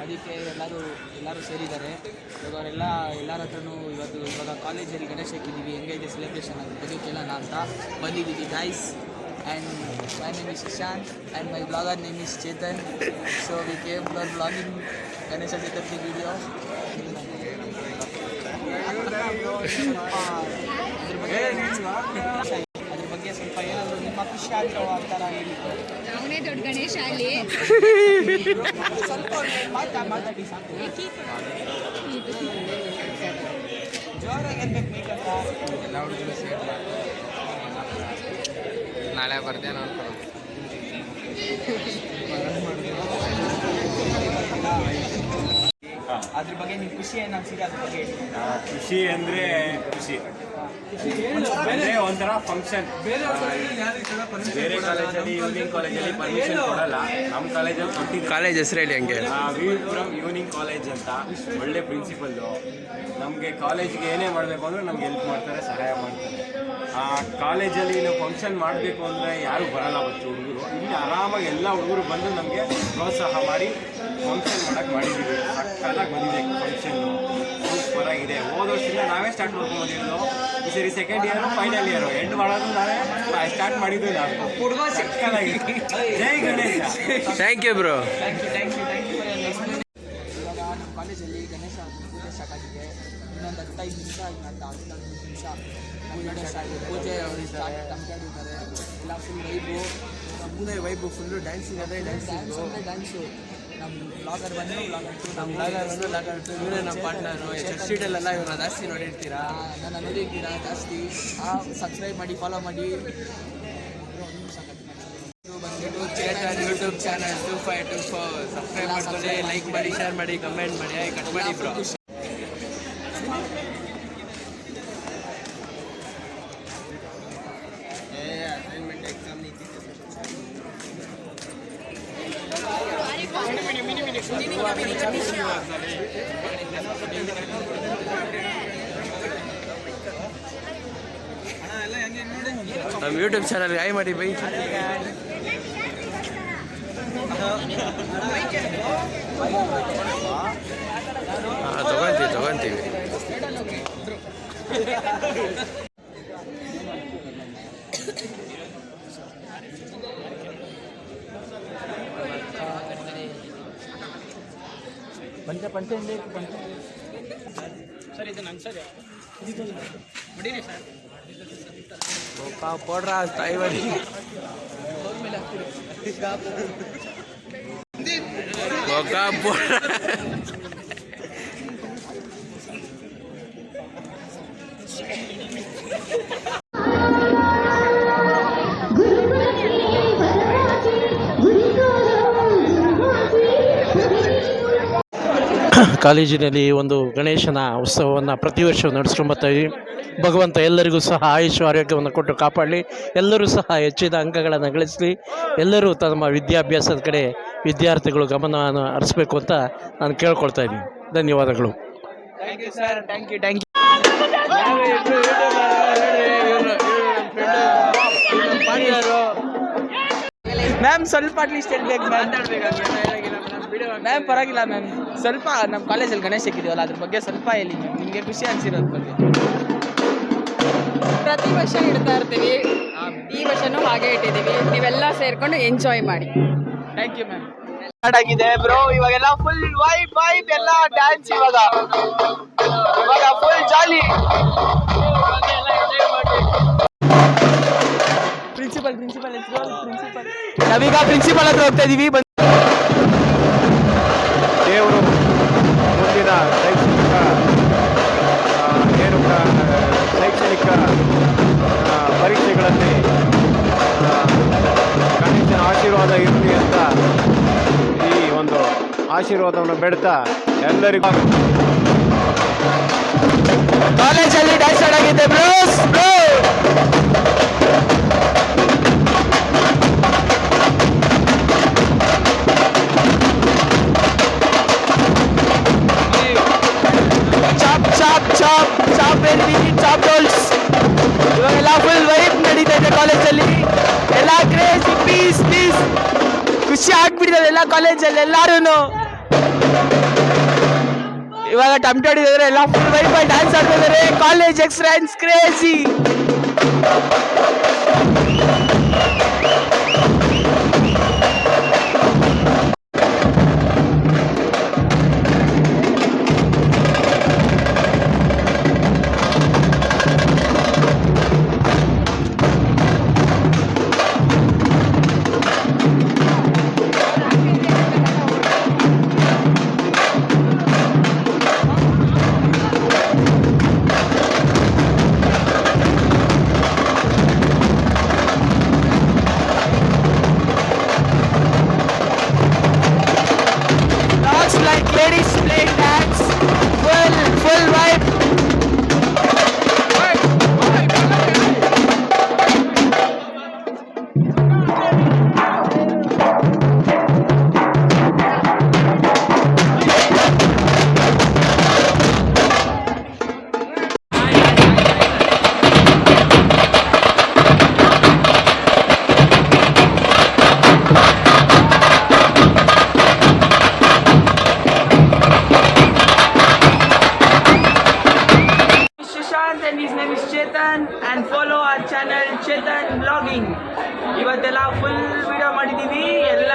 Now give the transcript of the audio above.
ಅದಕ್ಕೆ ಎಲ್ಲರೂ ಸೇರಿದ್ದಾರೆ. ಇವಾಗ ಎಲ್ಲರ ಹತ್ರನೂ ಇವಾಗ ಕಾಲೇಜಲ್ಲಿ ಗಣೇಶ ಹಾಕಿದ್ದೀವಿ, ಹೆಂಗೈತೆ ಸೆಲೆಬ್ರೇಷನ್ ಅದ್ರ ಬಗ್ಗೆ ಕೇಳೋಣ ಅಂತ ಬಂದಿದ್ದೀವಿ guys. And my name is Shishant and my blogger name is Chetan. So we came for vlogging Ganesha Chaturthi video. ಅದ್ರ ಬಗ್ಗೆ ಸ್ವಲ್ಪ ಏನಾದರೂ ನಿಮ್ಮ ಖುಷಿ ಆಗಿರೋ ಆ ಥರ ಹೇಳಿ. ಅವನೇ ದೊಡ್ಡ ಗಣೇಶ ಅಲ್ಲಿ ಸ್ವಲ್ಪ ಮಾತಾಡಿ ಸಾಕು. ಜೋರಾಗಿ ಇರ್ಬೇಕು ಬೇಕಂತ ಎಲ್ಲ ಹುಡುಗರು ಸೇರಿ ನಾಳೆ ಬರ್ದೆ ನೋಡ್ಕೊಳ್ಳೋದು. ಅದ್ರ ಬಗ್ಗೆ ನಿಮ್ಮ ಖುಷಿ ಏನು ಅನ್ಸಿದೆ ಅದ್ರ ಬಗ್ಗೆ ಹೇಳಿ. ಖುಷಿ ಅಂದರೆ ಖುಷಿ ಅಂದರೆ ಒಂಥರ ಫಂಕ್ಷನ್. ಬೇರೆ ಕಾಲೇಜಲ್ಲಿ ಈವ್ನಿಂಗ್ ಕಾಲೇಜಲ್ಲಿ ಪರ್ಮಿಷನ್ ಕೊಡಲ್ಲ, ನಮ್ಮ ಕಾಲೇಜಲ್ಲಿ ಕೊಟ್ಟಿದ್ದು. ಕಾಲೇಜ್ ಹೆಸರು ಹೇಳಿ ಹಂಗೆ. ವಿವಿಪುರಂ ಈವ್ನಿಂಗ್ ಕಾಲೇಜ್ ಅಂತ ಒಳ್ಳೆ ಪ್ರಿನ್ಸಿಪಲ್ಲು. ನಮಗೆ ಕಾಲೇಜಿಗೆ ಏನೇ ಮಾಡಬೇಕು ಅಂದರೆ ನಮ್ಗೆ ಹೆಲ್ಪ್ ಮಾಡ್ತಾರೆ, ಸಹಾಯ ಮಾಡ್ತಾರೆ. ಆ ಕಾಲೇಜಲ್ಲಿ ನಾವು ಫಂಕ್ಷನ್ ಮಾಡಬೇಕು ಅಂದರೆ ಯಾರು ಬರಲ್ಲ ಬಚ್ಚು ಹುಡುಗರು. ಇಲ್ಲಿ ಆರಾಮಾಗಿ ಎಲ್ಲ ಹುಡುಗರು ಬಂದು ನಮಗೆ ಪ್ರೋತ್ಸಾಹ ಮಾಡಿ ಫಂಕ್ಷನ್ ಮಾಡೋಕ್ಕೆ ಮಾಡಿದ್ದೀವಿ. ಸಕ್ಕತ್ತಾಗಿ ಬಂದಿದೆ ಫಂಕ್ಷನ್ನು, ಸೂಪರಾಗಿದೆ. ಹೋದ ವರ್ಷದಿಂದ ನಾವೇ ಸ್ಟಾರ್ಟ್ ಮಾಡ್ಕೊಂಡಿರೋದು. ಈ ಸರಿ second year final year end ಮಾಡೋದು ನಾವೇ ಸ್ಟಾರ್ಟ್ ಮಾಡಿದ್ದು. ನಾವು ಸಕ್ಕತ್ತಾಗಿದೆ. ಜೈ Ganesha. Thank you bro. Thank you for your explain. ಇವಾಗ ನಮ್ಮ ಕಾಲೇಜಲ್ಲಿ ಗಣೇಶ ಪೂಜೆ ಸ್ಟಾರ್ಟ್ ಆಗಿದೆ. ಇನ್ನೊಂದು 15 ನಿಮಿಷ, ಇನ್ನೊಂದು 15 ನಿಮಿಷ ಪೂಜೆ ಸ್ಟಾರ್ಟ್ ಆಗಿದೆ. ಪೂಜೆ ಅವರು ಸ್ಟಾರ್ಟ್ ತಂದ್ಕೊಂಡಿದ್ದಾರೆ. ಎಲ್ಲ ಫುಲ್ ನಮ್ಮದೇ ವೈಬು ಫುಲ್ಲು ಡ್ಯಾನ್ಸ್ ಇದೆ. ಡ್ಯಾನ್ಸು ನಮ್ಮ ಬ್ಲಾಗರ್ ಬಂದು ಇವರೇ ನಮ್ಮ ಪಾರ್ಟ್ನರು. ಚರ್ಚ್ ಶೀಟಲ್ಲೆಲ್ಲ ಇವ್ರನ್ನ ಜಾಸ್ತಿ ನೋಡಿರ್ತೀರಾ, ನನ್ನ ನೋಡಿರ್ತೀರಾ ಜಾಸ್ತಿ. ಸಬ್ಸ್ಕ್ರೈಬ್ ಮಾಡಿ, ಫಾಲೋ ಮಾಡಿ. ಯೂಟ್ಯೂಬ್ ಚಾನಲ್ 2524 ಸಬ್ಸ್ಕ್ರೈಬ್ ಮಾಡ್ಕೊಳ್ಳಿ, ಲೈಕ್ ಮಾಡಿ, ಶೇರ್ ಮಾಡಿ, ಕಮೆಂಟ್ ಮಾಡಿ, ಕಟ್ ಮಾಡಿ ಬ್ರೋ. ನಮ್ಮ ಯೂಟ್ಯೂಬ್ ಚಾನಲ್ಗೆ ಹಾಯ್ ಮಾಡಿ ಬೈ. ತಗೊಂತೀವಿ. ಪಂಚೆ ಸರ್, ಇದು ನನ್ನ ಸರ್ ಹೊಡೀರಿ ಸರ್. ಪೌಡ್ರಾ ತಾಯಿವಾಡಿ ಕಾಲೇಜಿನಲ್ಲಿ ಒಂದು ಗಣೇಶನ ಉತ್ಸವವನ್ನು ಪ್ರತಿ ವರ್ಷ ನಡೆಸ್ಕೊಂಬರ್ತೀವಿ. ಭಗವಂತ ಎಲ್ಲರಿಗೂ ಸಹ ಆಯುಷ್ ಆರೋಗ್ಯವನ್ನು ಕೊಟ್ಟು ಕಾಪಾಡಲಿ. ಎಲ್ಲರೂ ಸಹ ಹೆಚ್ಚಿನ ಅಂಕಗಳನ್ನು ಗಳಿಸಲಿ. ಎಲ್ಲರೂ ತಮ್ಮ ವಿದ್ಯಾಭ್ಯಾಸದ ಕಡೆ ವಿದ್ಯಾರ್ಥಿಗಳು ಗಮನವನ್ನು ಹರಿಸ್ಬೇಕು ಅಂತ ನಾನು ಕೇಳ್ಕೊಳ್ತಾ ಇದ್ದೀನಿ. ಧನ್ಯವಾದಗಳು. Thank you sir. Thank you. Ma'am ಸ್ವಲ್ಪ ಅಟ್ಲೀಸ್ಟ್ ಹೇಳ್ಬೇಕು ಮ್ಯಾಮ್. ಪರವಾಗಿಲ್ಲ ಮ್ಯಾಮ್, ಸ್ವಲ್ಪ ನಮ್ಮ ಕಾಲೇಜಲ್ಲಿ ಗಣೇಶ ಹಾಕಿದ್ದೀವಲ್ಲ ಅದ್ರ ಬಗ್ಗೆ ಸ್ವಲ್ಪ ಹೇಳಿ ಮ್ಯಾಮ್. ನಿಮಗೆ ಖುಷಿ ಅನಿಸಿರೋದ್ರ ಬಗ್ಗೆ. ಪ್ರತಿ ವರ್ಷ ಇಡ್ತಾ ಇರ್ತೀವಿ, ಈ ವರ್ಷನೂ ಹಾಗೆ ಇಟ್ಟಿದ್ದೀವಿ. ನೀವೆಲ್ಲ ಸೇರ್ಕೊಂಡು ಎಂಜಾಯ್ ಮಾಡಿ. Thank you ma'am. ಸ್ಟಾರ್ಟ್ ಆಗಿದೆ ಬ್ರೋ. ಇವಾಗೆಲ್ಲ ಫುಲ್ ವೈಬ್ ಎಲ್ಲ ಡ್ಯಾನ್ಸ್. ಇವಾಗ ಫುಲ್ ಜಾಲಿ. ಪ್ರಿನ್ಸಿಪಲ್ ನಾವೀಗ ಪ್ರಿನ್ಸಿಪಲ್ ಹತ್ರ ಹೋಗ್ತಾ ಇದೀವಿ. ದೇವರು ಮುಂದಿನ ಶೈಕ್ಷಣಿಕ ಪರೀಕ್ಷೆಗಳಲ್ಲಿ ಗಣೇಶನ ಆಶೀರ್ವಾದ ಇರಲಿ ಅಂತ ಈ ಒಂದು ಆಶೀರ್ವಾದವನ್ನು ಬೇಡ್ತಾ ಎಲ್ಲರಿಗೂ ಕಾಲೇಜಲ್ಲಿ ಡ್ಯಾನ್ಸ್ ಸ್ಟಾರ್ಟ್ ಆಗಿದೆ ಬ್ರೋಸ್. ಇವಾಗೆಲ್ಲ ಫುಲ್ ವೈಬ್ ನಡೀತಾ ಇದೆ ಕಾಲೇಜಲ್ಲಿ. ಎಲ್ಲ ಕ್ರೇಜಿ ಪೀಸ್ ಖುಷಿ ಆಗ್ಬಿಟ್ಟಿದೆ ಎಲ್ಲ ಕಾಲೇಜಲ್ಲಿ ಎಲ್ಲರೂ. ಇವಾಗ ಟಮಟೆ ಹೊಡಿದ್ರೆ ಎಲ್ಲ ಫುಲ್ ವೈಫ್ ಡ್ಯಾನ್ಸ್ ಆಡ್ತಿದ್ದಾರೆ. College experience crazy. Looks like ladies playing dance. Full vibe. Shishant and his name is Chetan, and follow our channel Chetan Vlogging. ಇವತ್ತೆಲ್ಲ ಫುಲ್ ವಿಡಿಯೋ ಮಾಡಿದ್ದೀವಿ. ಎಲ್ಲ